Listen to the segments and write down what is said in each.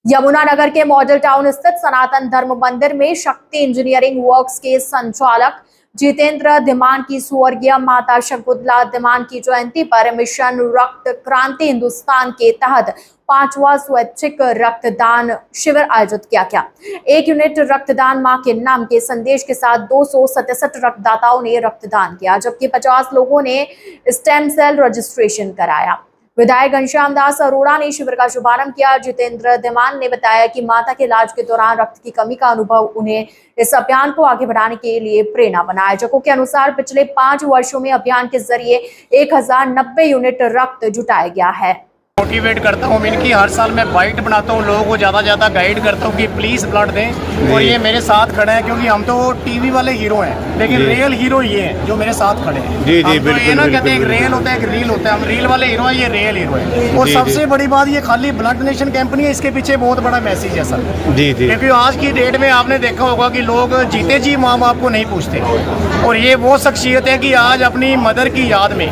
यमुनानगर के model town स्थित सनातन धर्म मंदिर में शक्ति इंजीनियरिंग वर्क्स के संचालक जितेंद्र धीमान की स्वर्गीय माता शकुंतला धीमान की जयंती पर मिशन रक्त क्रांति हिंदुस्तान के तहत 5वां स्वैच्छिक रक्तदान शिविर आयोजित किया गया। 1 यूनिट रक्तदान मां के नाम के संदेश के साथ 267 रक्तदाताओं ने रक्तदान किया, जबकि 50 लोगों ने स्टेम सेल रजिस्ट्रेशन कराया। विधायक घनश्याम दास अरोड़ा ने शिविर का शुभारंभ किया। जितेंद्र धीमान ने बताया कि माता के इलाज के दौरान रक्त की कमी का अनुभव उन्हें इस अभियान को आगे बढ़ाने के लिए प्रेरणा बना। आयोजकों के अनुसार पिछले 5 वर्षों में अभियान के जरिए 1090 यूनिट रक्त जुटाया गया है। मोटिवेट करता हूँ इनकी, हर साल मैं बाइट बनाता हूँ, लोगों को ज़्यादा गाइड करता हूँ कि प्लीज़ ब्लड दें। और ये मेरे साथ खड़े हैं क्योंकि हम तो टीवी वाले हीरो हैं, लेकिन रियल हीरो ये हैं जो मेरे साथ खड़े हैं। जी जी, बिल्कुल। ये ना कहते हैं एक रियल होता है, एक रील होता है। हम रील वाले हीरो हैं, ये रियल हीरो है। और सबसे बड़ी बात, ये खाली ब्लड डोनेशन कैंप नहीं है, इसके पीछे बहुत बड़ा मैसेज है सर। जी जी, क्योंकि आज की डेट में आपने देखा होगा कि लोग जीते जी माँ बाप को नहीं पूछते, और ये वो शख्सियत है कि आज अपनी मदर की याद में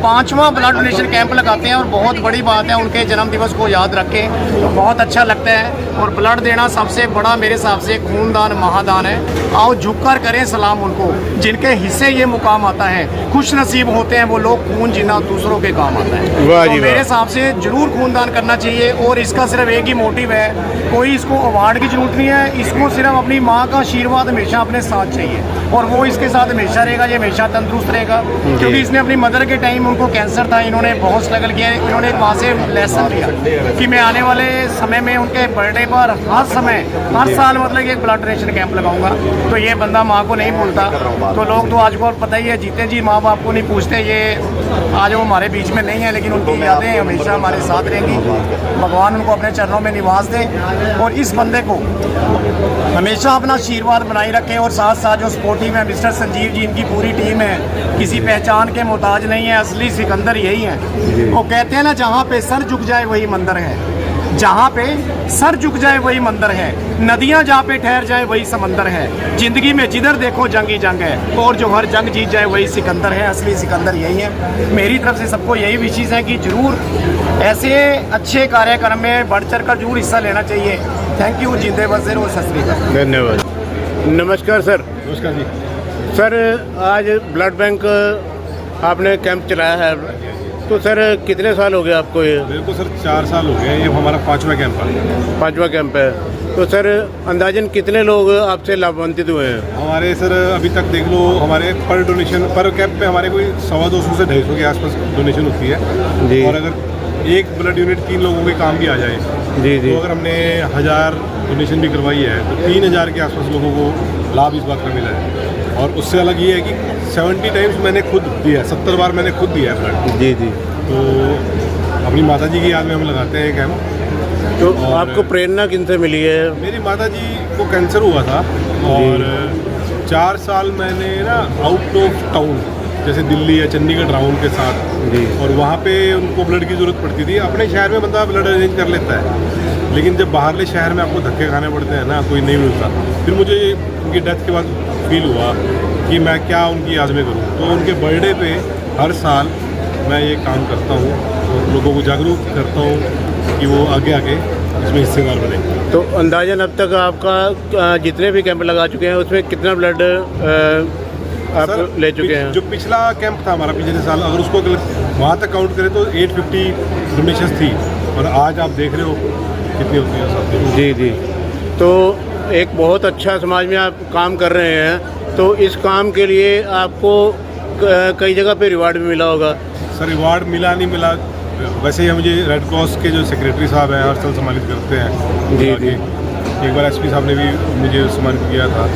5वां ब्लड डोनेशन कैंप लगाते हैं। और बहुत बड़ी बात है, उनके जन्म दिवस को याद रखें तो बहुत अच्छा लगता है। और ब्लड देना सबसे बड़ा मेरे हिसाब से खूनदान महादान है। आओ झुककर करें सलाम उनको जिनके हिस्से ये मुकाम आता है। खुश नसीब होते हैं वो लोग, खून जीना दूसरों के काम आता है। तो मेरे हिसाब से जरूर खूनदान करना चाहिए। और इसका सिर्फ एक ही मोटिव है, कोई इसको अवार्ड की जरूरत नहीं है, इसको सिर्फ अपनी माँ का आशीर्वाद हमेशा अपने साथ चाहिए, और वो इसके साथ हमेशा रहेगा। ये हमेशा तंदुरुस्त रहेगा, क्योंकि इसने अपनी मदर के टाइम, उनको कैंसर था, इन्होंने बहुत स्ट्रगल किया। इन्होंने वहाँ से लेसन लिया कि मैं आने वाले समय में उनके बर्थडे पर हर साल मतलब एक ब्लड डोनेशन कैंप लगाऊंगा। तो ये बंदा माँ को नहीं भूलता। तो लोग तो आज को पता ही है, जीते जी माँ बाप को नहीं पूछते। ये आज वो हमारे बीच में नहीं है, लेकिन उनकी यादें हमेशा हमारे साथ रहेंगी। भगवान उनको अपने चरणों में निवास दें और इस बंदे को हमेशा अपना आशीर्वाद बनाए रखें। और साथ साथ जो स्पोर्टिव है मिस्टर संजीव जी, इनकी पूरी टीम है, किसी पहचान के मोहताज नहीं है, असली सिकंदर यही है। वो कहते हैं ना, जहाँ पे सर झुक जाए वही मंदिर है, जहाँ पे सर झुक जाए वही मंदिर है, नदियाँ जहाँ पे ठहर जाए वही समंदर है, जिंदगी में जिधर देखो जंग ही जंग है, और जो हर जंग जीत जाए वही सिकंदर है। असली सिकंदर यही है। मेरी तरफ से सबको यही विशेष है कि जरूर ऐसे अच्छे कार्यक्रम में बढ़ चढ़ कर जरूर हिस्सा लेना चाहिए। Thank you. जिंदे बसर और सत श्री अकाल। धन्यवाद। नमस्कार सर। नमस्कार जी। सर, आज ब्लड बैंक आपने कैंप चलाया है, तो सर कितने साल हो गए आपको ये? मेरे को सर 4 साल हो गए। ये हमारा 5वां कैंप है। 5वां कैंप है। तो सर अंदाजन कितने लोग आपसे लाभान्वित हुए हैं? हमारे सर अभी तक देख लो, हमारे पर डोनेशन पर कैंप में हमारे कोई 125 से 250 के आसपास डोनेशन होती है जी। और अगर एक ब्लड यूनिट 3 लोगों के काम भी आ जाए जी जी, तो अगर हमने 1000 डोनेशन भी करवाई है तो 3000 के आसपास लोगों को लाभ इस बात का मिला है। और उससे अलग ये है कि 70 टाइम्स मैंने खुद दिया, 70 बार मैंने खुद दिया है ब्लड। जी जी। तो अपनी माता जी की याद में हम लगाते हैं कैंप। तो आपको प्रेरणा किन से मिली है? मेरी माता जी को कैंसर हुआ था, और 4 साल मैंने ना आउट ऑफ टाउन, जैसे दिल्ली या चंडीगढ़ रहा उनके साथ जी। और वहाँ पे उनको ब्लड की ज़रूरत पड़ती थी। अपने शहर में बंदा ब्लड अरेंज कर लेता है, लेकिन जब बाहरले शहर में आपको धक्के खाने पड़ते हैं ना, कोई नहीं मिलता। फिर मुझे उनकी डेथ के बाद फील हुआ कि मैं क्या उनकी याद में करूँ। तो उनके बर्थडे पे हर साल मैं ये काम करता हूँ और लोगों को जागरूक करता हूँ कि वो आगे इसमें हिस्सेदार बने। तो अंदाजन अब तक आपका जितने भी कैंप लगा चुके हैं उसमें कितना ब्लड आप ले चुके हैं? जो पिछला कैंप था हमारा पिछले साल, अगर उसको वहाँ तक काउंट करें तो 850 डोनेशन थी, और आज आप देख रहे हो कितनी होती है। जी जी। तो एक बहुत अच्छा समाज में आप काम कर रहे हैं, तो इस काम के लिए आपको कई जगह पे रिवार्ड भी मिला होगा? सर रिवार्ड मिला नहीं मिला, वैसे ही मुझे रेड क्रॉस के जो सेक्रेटरी साहब हैं हर साल सम्मानित करते हैं जी जी। एक बार एसपी साहब ने भी मुझे सम्मानित किया था।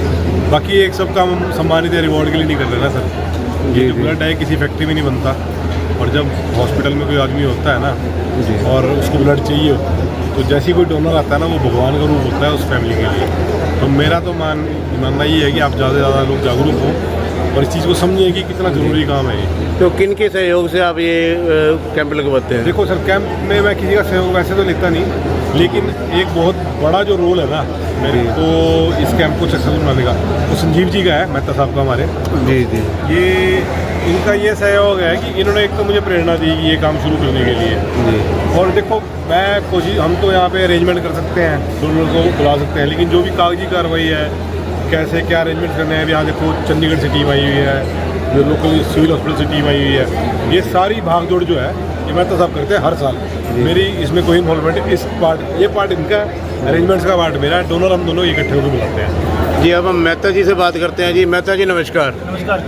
बाकी एक सब काम हम सम्मानित या रिवॉर्ड के लिए नहीं कर रहे ना सर। ये जो ब्लड है किसी फैक्ट्री में नहीं बनता, और जब हॉस्पिटल में कोई आदमी होता है ना जी, और उसको ब्लड चाहिए हो, तो जैसे ही कोई डोनर आता है ना, वो भगवान का रूप होता है उस फैमिली के लिए। तो मेरा तो मानना ये है कि आप ज़्यादा से ज़्यादा लोग जागरूक हों और इस चीज़ को समझें कि कितना ज़रूरी काम है ये। तो किन के सहयोग से आप ये कैंप लगवाते हैं? देखो सर, कैंप में मैं किसी का सहयोग वैसे तो लेता नहीं, लेकिन एक बहुत बड़ा जो रोल है ना मेरे को इस कैंप को सक्सेसफुल बनाने का, तो संजीव जी का है, मेहता साहब का हमारे। जी जी। ये इनका ये सहयोग है कि इन्होंने एक तो मुझे प्रेरणा दी कि ये काम शुरू करने के लिए। और देखो मैं कोशिश, हम तो यहाँ पे अरेंजमेंट कर सकते हैं, डोनर को बुला सकते हैं, लेकिन जो भी कागजी कार्रवाई है, कैसे क्या अरेंजमेंट करने हैं, यहाँ देखो चंडीगढ़ से टीम आई हुई है, जो लोकल सिविल हॉस्पिटल से टीम आई हुई है, ये सारी भागदौड़ जो है ये मैं तो सब करते हैं हर साल। मेरी इसमें कोई इन्वॉल्वमेंट, इस पार्ट, ये पार्ट इनका, अरेंजमेंट्स का पार्ट मेरा है, डोनर हम दोनों इकट्ठे होकर बुलाते हैं। जी अब हम मेहता जी से बात करते हैं। जी मेहता जी नमस्कार। नमस्कार।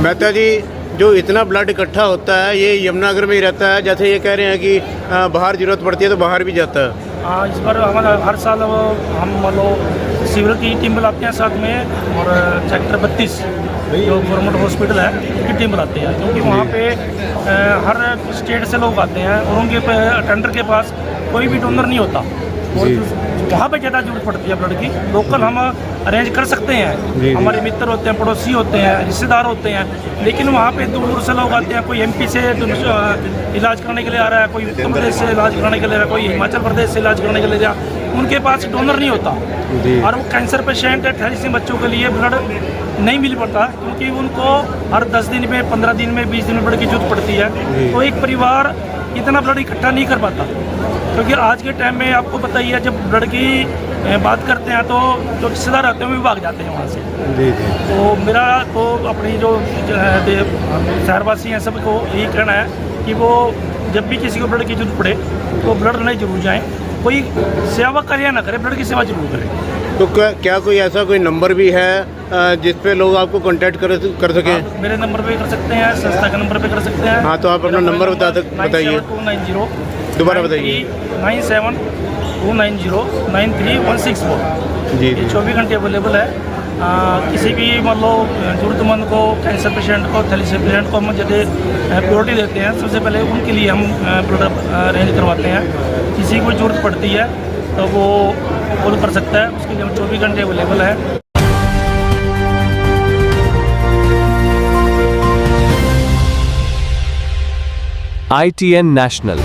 मेहता जी, जो इतना ब्लड इकट्ठा होता है ये यमुनानगर में ही रहता है, जैसे ये कह रहे हैं कि बाहर ज़रूरत पड़ती है तो बाहर भी जाता है? हाँ, इस बार हमारा हर साल हम मतलब सिविल की टीम बुलाते हैं साथ में, और सेक्टर 32 जो गवर्नमेंट हॉस्पिटल है उसकी टीम बुलाते हैं, क्योंकि वहाँ पे हर स्टेट से लोग आते हैं और उनके टेंडर के पास कोई भी डोनर नहीं होता, और वहाँ पे ज़्यादा जरूरत पड़ती है ब्लड की। लोकल हम अरेंज कर सकते हैं, हमारे मित्र होते हैं, पड़ोसी होते हैं, रिश्तेदार होते हैं, लेकिन वहाँ पे दूर दूर से लोग आते हैं। कोई MP से इलाज कराने के लिए आ रहा है, कोई उत्तर प्रदेश से इलाज कराने के लिए आ रहा है, कोई हिमाचल प्रदेश से इलाज कराने के लिए आ, उनके पास डोनर नहीं होता, और वो कैंसर पेशेंट है, थैलीसीमिया बच्चों के लिए ब्लड नहीं मिल पाता, क्योंकि उनको हर 10 दिन में, 15 दिन में, 20 दिन में ब्लड की जरूरत पड़ती है। तो एक परिवार इतना ब्लड इकट्ठा नहीं कर पाता, क्योंकि आज के टाइम में आपको पता ही है, जब ब्लड की बात करते हैं तो जो रिश्तेदार आते हैं वो भी भाग जाते हैं वहाँ से। तो मेरा तो अपनी जो शहरवासी हैं सबको यही कहना है कि वो जब भी किसी को ब्लड की जरूरत पड़े तो ब्लड लेने जरूर जाएँ। कोई सेवा करे या ना करे, ब्लड की सेवा जरूर करें। तो क्या कोई ऐसा कोई नंबर भी है जिस पे लोग आपको कांटेक्ट कर सकें? मेरे नंबर पे कर सकते हैं, संस्था के नंबर पे कर सकते हैं। हाँ, तो आप अपना नंबर बताइए। 972909 दोबारा बताइए। 9729093164। जी, ये 24 घंटे अवेलेबल है। किसी भी मतलब जरूरतमंद को, कैंसर पेशेंट को, थैलीसीमिया पेशेंट को हम जैसे प्रायोरिटी देते हैं, सबसे पहले उनके लिए हम ब्लड अरेंज करवाते हैं। किसी को जरूरत पड़ती है तो वो कॉल कर सकता है, उसके लिए हम 24 घंटे अवेलेबल है। ITN National